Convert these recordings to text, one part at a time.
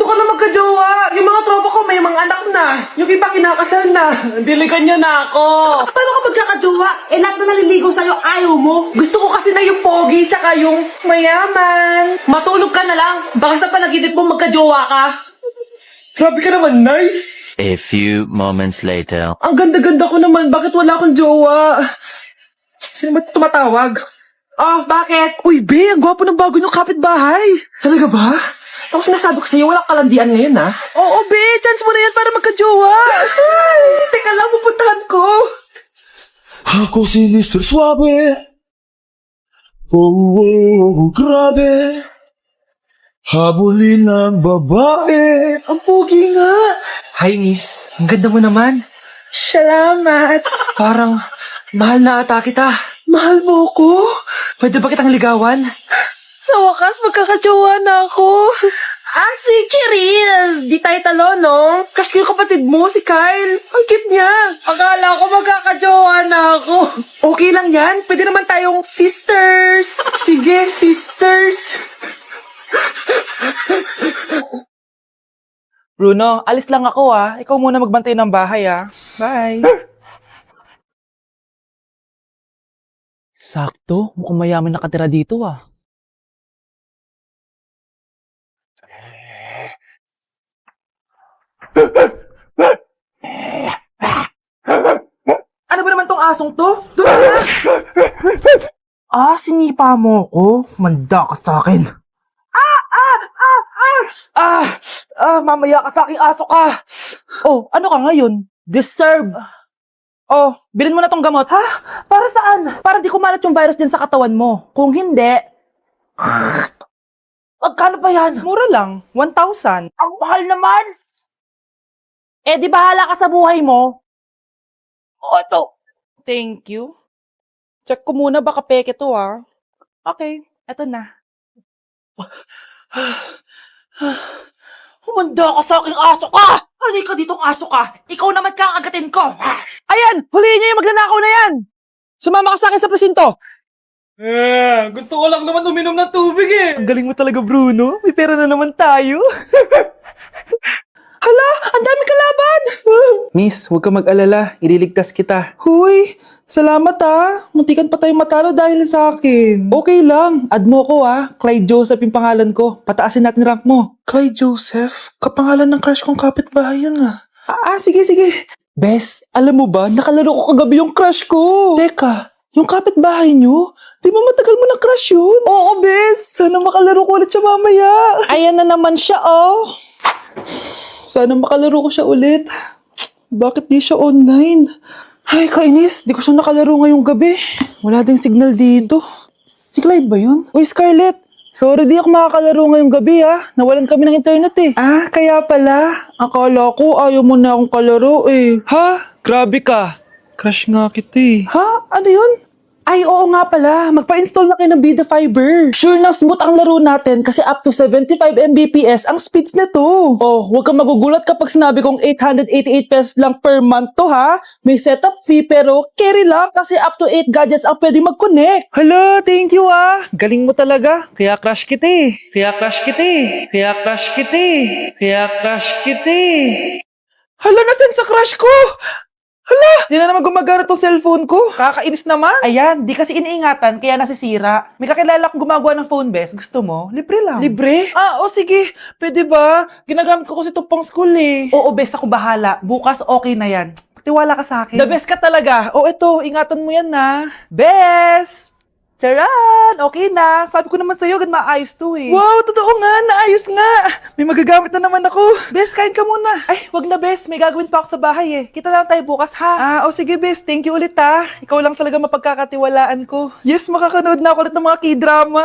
ko na magka-jowa. Yung mga tropa ko may mga anak na. Yung iba kinakasal na. Diligan niyo na ako. Paano ka magkaka-jowa? Eh, lahat na naliligaw sa'yo, ayaw mo. Gusto ko kasi na yung pogi, tsaka yung mayaman. Matulog ka na lang. Baka sa panaginip mo magka-jowa ka. Grabe ka naman, Nay. A few moments later. Ang ganda-ganda ko naman. Bakit wala akong jowa? Sino ba tumatawag? Oh, bakit? Uy, Be, ang gwapo ng bago niyong kapitbahay. Talaga ba? Ako sinasabi ko sa'yo, walang kalandian ngayon, ha? Oo, Be, chance mo na yan para magka-jowa. Ay, teka lang, pupuntahan ko. Ako si Mr. Suave. Oh, grabe. Habulin ng babae. Ang pogi nga. Hi, miss. Ang ganda mo naman. Salamat. Parang mahal na ata kita. Mahal mo ko? Pwede ba kitang ligawan? Sa wakas, magkakajowa na ako. Si Cherise! Di tayo talo, no? Crush ko yung kapatid mo, si Kyle. Ang cute niya. Akala ko magkakajowa na ako. Okay lang yan. Pwede naman tayong sisters. Sige, sisters. Bruno, alis lang ako Ikaw muna magbantay ng bahay Bye. Sakto, mukhang mayaman nakatira dito Ano ba naman tong asong to? Doon na! Sinipa mo ko? Manda ka sa akin. Mamaya ka sa aking aso ka. Oh, ano ka ngayon? Deserve. Oh, bilhin mo na tong gamot. Para saan? Para di kumalat yung virus din sa katawan mo. Kung hindi, magkano pa yan? Mura lang, 1,000. Ang mahal naman. Eh, di bahala ka sa buhay mo. Oo, ito. Thank you. Check ko muna, baka peke to Okay, eto na. Humanda ka sa aking aso ka! Halika ditong aso ka! Ikaw naman kakagatin ko! Ayan! Huliin niyo yung magnanakaw na yan! Sumama ka sa akin sa presinto! Gusto ko lang naman uminom ng tubig Ang galing mo talaga, Bruno. May pera na naman tayo. Hala! Ang dami kalaban! Miss, huwag ka mag-alala. Ililigtas kita. Huy! Salamat Muntikan pa tayo matalo dahil sa akin. Okay lang. Add mo ko Clyde Joseph yung pangalan ko. Pataasin natin rank mo. Clyde Joseph? Kapangalan ng crush kong kapitbahay yun sige. Bes, alam mo ba, nakalaro ko kagabi yung crush ko. Teka, yung kapitbahay nyo? Di ba matagal mo na crush yun? Oo, Bes. Sana makalaro ko ulit siya mamaya. Ayan na naman siya, Sana makalaro ko siya ulit. Bakit di siya online? Ay, kainis. Di ko siya nakalaro ngayong gabi. Wala ding signal dito. Si Clyde ba yun? Uy, Scarlett. Sorry, di ako makakalaro ngayong gabi, Nawalan kami ng internet, Kaya pala. Akala ko ayaw mo na akong kalaro, Ha? Grabe ka. Crush nga kita Ha? Ano yun? Ay, oo nga pala. Magpa-install na kayo ng Bida Fiber. Sure na smooth ang laro natin kasi up to 75 Mbps ang speeds nito. Oh, huwag kang magugulat kapag sinabi kong 888 pesos lang per month to, May setup fee pero carry lang kasi up to 8 gadgets ang pwede mag-connect. Hala, thank you Galing mo talaga. Kaya crush kita Kaya crush kita Kaya crush kita Kaya crush kita Hala, nasan sa crush ko? Di na naman gumagana tong cellphone ko. Kakainis naman. Ayan, di kasi iniingatan kaya nasisira. May kakilala kong gumagawa ng phone bes. Gusto mo? Libre lang. Libre? Sige. Pwede ba? Ginagamit ko kasi ito pang school Oo, bes, ako bahala. Bukas okay na yan. Tiwala ka sa akin. The best ka talaga. Ito, ingatan mo yan Bes! Charan! Okay na. Sabi ko naman sa'yo, maayos to Wow, totoo nga. Naayos nga. May magagamit na naman ako. Bes, kain ka muna. Ay, wag na, Bes. May gagawin pa ako sa bahay Kita na lang tayo bukas, ha? Sige, Bes. Thank you ulit, Ikaw lang talaga mapagkakatiwalaan ko. Yes, makakanood na ako ulit ng mga k-drama.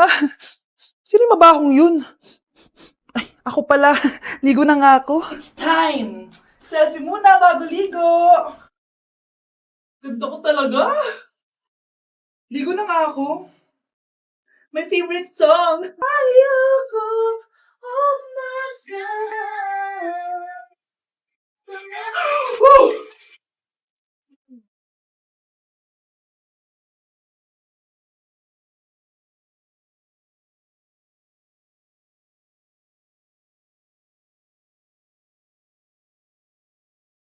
Sino yung mabahong yun? Ay, ako pala. Ligo na nga ako. It's time. Selfie muna bago ligo. Ganda ko talaga. Ligo na nga ako. My favorite song. Ayoko umasan.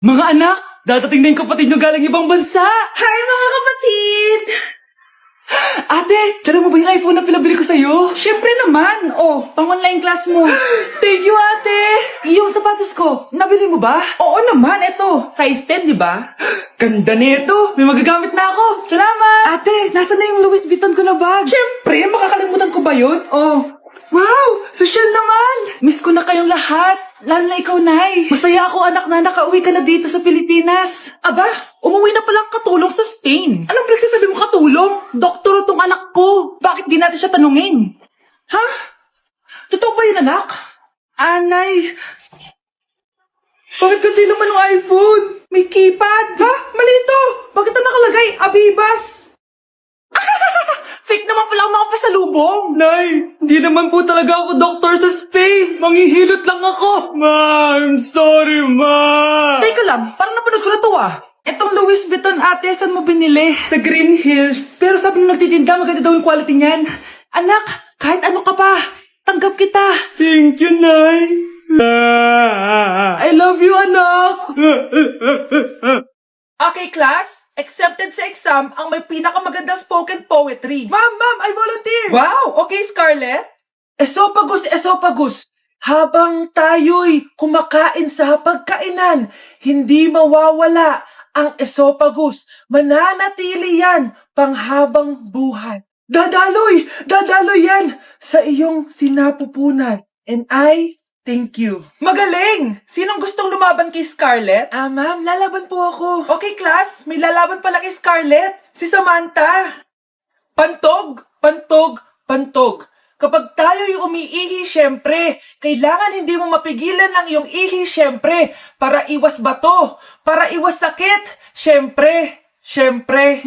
Mga anak, dadating na yung kapatid nyo galing ibang bansa. Hi mga kapatid! Ate, dala mo ba yung iPhone na pinabili ko sa'yo? Siyempre naman. Oh, pang-online class mo. Thank you, ate. Yung sapatos ko, nabili mo ba? Oo naman, eto. Size 10, di ba? Ganda nito. May magagamit na ako. Salamat. Ate, nasa na yung Louis Vuitton ko na bag? Siyempre, makakalimutan ko ba yun? Oh. Wow! Social naman! Miss ko na kayong lahat. Lalo na ikaw, Nay. Masaya ako, anak, na nakauwi ka na dito sa Pilipinas. Aba, umuwi na palang katulong sa Spain. Anong pinagsasabi mo katulong? Doktor tong anak ko. Bakit di natin siya tanungin? Ha? Totoo ba yun, anak? Nay. Bakit ganti naman ng iPhone? May keypad. Ha? Mali ito. Bakit na nakalagay? Abibas. Fake naman pala ang mga pasalubong. Nay, hindi naman po talaga ako doktor sa Spain. Manghihilot lang ako. Ma, I'm sorry, ma. Teka lang, parang napanood ko na to ah. Etong Louis Vuitton ate, saan mo binili? Sa Green Hills. Pero sabi nung nagtitinda, maganda daw yung quality niyan. Anak, kahit ano ka pa, tanggap kita. Thank you, Nay. I love you, anak. Okay, class. Accepted sa exam ang may pinakamagandang spoken poetry. Ma'am, I volunteer! Wow! Okay, Scarlett. Esophagus. Habang tayo'y kumakain sa pagkainan, hindi mawawala ang esophagus. Mananatili yan panghabang buhay. Dadaloy yan sa iyong sinapupunan. And I thank you. Magaling! Sinong gustong lumaban kay Scarlett? Ma'am, lalaban po ako. Okay, class. May lalaban pala kay Scarlett. Si Samantha. Pantog. Kapag tayo'y umiihi, syempre, kailangan hindi mo mapigilan ang iyong ihi, syempre, para iwas bato, para iwas sakit, syempre,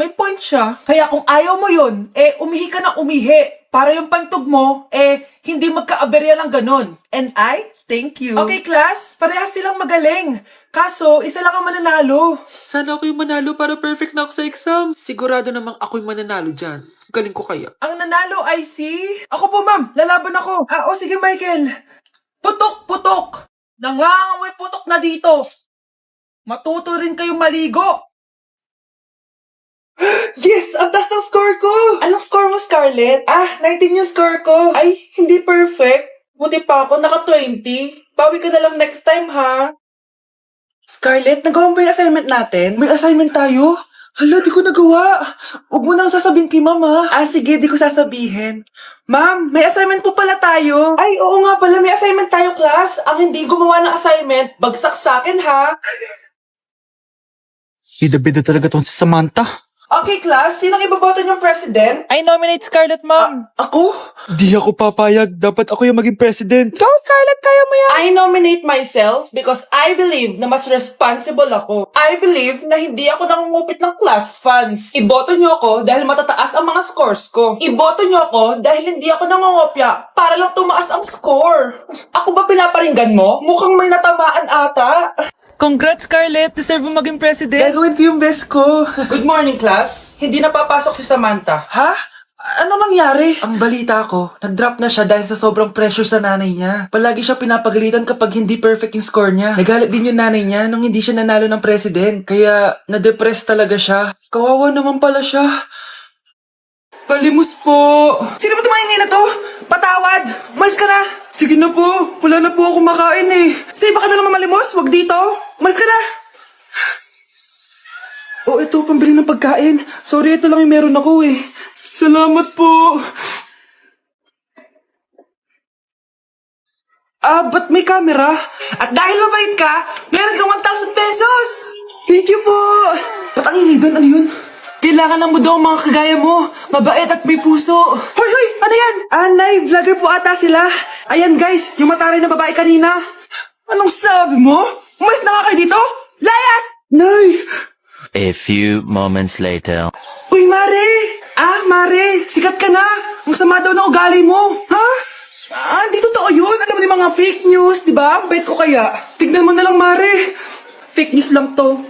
may point siya. Kaya kung ayaw mo yun, umihi ka na umihi, para yung pantog mo, hindi magkaaberya lang ganon. And I thank you. Okay, class, parehas silang magaling. Kaso, isa lang ang mananalo. Sana ako yung manalo para perfect na ako sa exam. Sigurado namang ako yung mananalo dyan. Galing ko kaya. Ang nanalo ay si... Ako po, ma'am. Lalaban ako. Sige, Michael. Putok. Nangangamoy putok na dito. Matuto rin kayong maligo. Yes! Ang taas ng score ko! Anong score mo, Scarlett? 19 yung score ko. Ay, hindi perfect. Buti pa ako, naka 20. Bawi ka na lang next time, ha? Scarlett, nagawa mo ba yung assignment natin? May assignment tayo? Hala, di ko nagawa. Huwag mo nang sasabihin kay mama. Sige, di ko sasabihin. Ma'am, may assignment po pala tayo. Ay, oo nga pala, may assignment tayo, class. Ang hindi gumawa ng assignment, bagsak sa akin, ha? Bida-bida talaga tong si Samantha. Okay, class, sinong iboboto niyong president? I nominate Scarlett, ma'am. Ako? Di ako papayag. Dapat ako yung maging president. Go, Scarlett, kaya mo yan. I nominate myself because I believe na mas responsible ako. I believe na hindi ako nangungupit ng class funds. Iboto niyo ako dahil matataas ang mga scores ko. Iboto niyo ako dahil hindi ako nangungopya para lang tumaas ang score. Ako ba pinaparinggan mo? Mukhang may natamaan ata. Congrats, Scarlett! Deserve mo maging president! Gagawin ko yung best ko! Good morning, class! Hindi na papasok si Samantha. Ha? Ano nangyari? Ang balita ko, nag-drop na siya dahil sa sobrang pressure sa nanay niya. Palagi siya pinapagalitan kapag hindi perfect yung score niya. Nagalit din yung nanay niya nung hindi siya nanalo ng president. Kaya, na-depress talaga siya. Kawawa naman pala siya. Palimus po! Sino ba tumahingay na to? Patawad! Umalis ka na! Sige na po! Wala na po ako makain eh! Say, baka na naman malimos? Wag dito! Umalis ka na! Ito, pambili ng pagkain. Sorry, ito lang yung meron ako eh. Salamat po! Ba't may camera? At dahil mabait ka, meron kang 1,000 pesos! Thank you po! Ba't ang ingay doon? Ano yun? Kailangan lang mo daw ang mga kagaya mo. Mabait at may puso. Hoy! Ano yan? Nay, vlogger po ata sila. Ayan guys, yung mataray na babae kanina. Anong sabi mo? Umalis na nga kayo dito? Layas! Nay! A few moments later. Uy, Mare! Mare, sikat ka na. Ang sama daw ng ugali mo. Ha? Hindi totoo yun. Alam mo yung mga fake news, di ba? Bait ko kaya. Tignan mo na lang, Mare. Fake news lang to.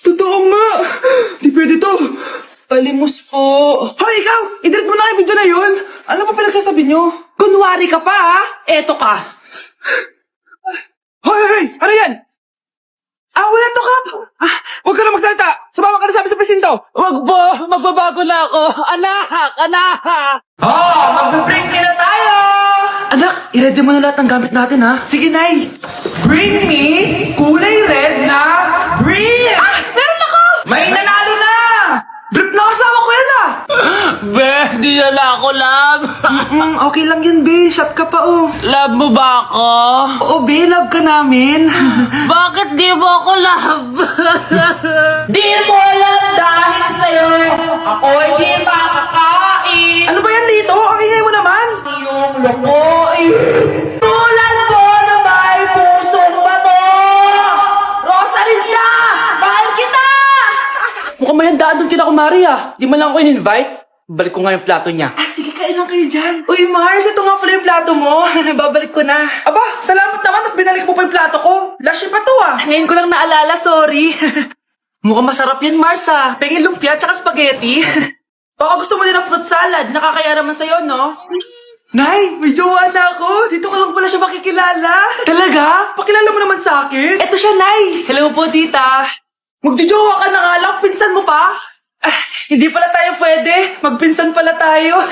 Totoo nga! Di pwede to! Palimus po! Hoy, ikaw! I-delete mo na yung video na yun! Ano pa pinagsasabi nyo? Kunwari ka pa, ha? Eto ka! Hoy! Ano yan? Huwag ka na magsalita! Sumama ka na sa amin sa presinto! Wag po! Magbabago na ako! Anak! Mag-break na tayo! Anak, i-ready mo na lahat ng gamit natin, ha? Sige, Nay. Bring me kulay red na brief! Meron ako! May nanalo na! Brief na kasama ko yan, ah! Be, di na ako love. Okay lang yan, B. Shot ka pa, oh. Love mo ba ako? Oo, B. Love ka namin. Bakit di mo ako love? Di mo alam dahil sa'yo ako hindi makakain. Ano ba yan, Lito? Ang ingay mo naman. Yung lokoin. Tulad mo na may pusong bato. Rosalinda! Mahal kita! Mukhang may handaan doon kina kumari, ah. Di man lang ako in-invite. Balik ko nga yung plato niya. Ah, sige, kain lang kayo dyan. Uy, Mars, ito nga pala yung plato mo. Babalik ko na. Aba, salamat naman at binalik mo pa yung plato ko. Last year pa to, ah. Ngayon ko lang naalala, sorry. Mukhang masarap yan, Mars, ah. Pengin lumpia tsaka spaghetti. Baka gusto mo din ng fruit salad. Nakakaya naman sa'yo, no? Nay, may jowa na ako. Dito ko lang pala siya makikilala. Talaga? Pakilala mo naman sa akin. Eto siya, Nay. Hello po, tita. Magjojowa ka na nga lang. Pinsan mo pa? Ah, hindi pala tayo pwede. Magpinsan pala tayo.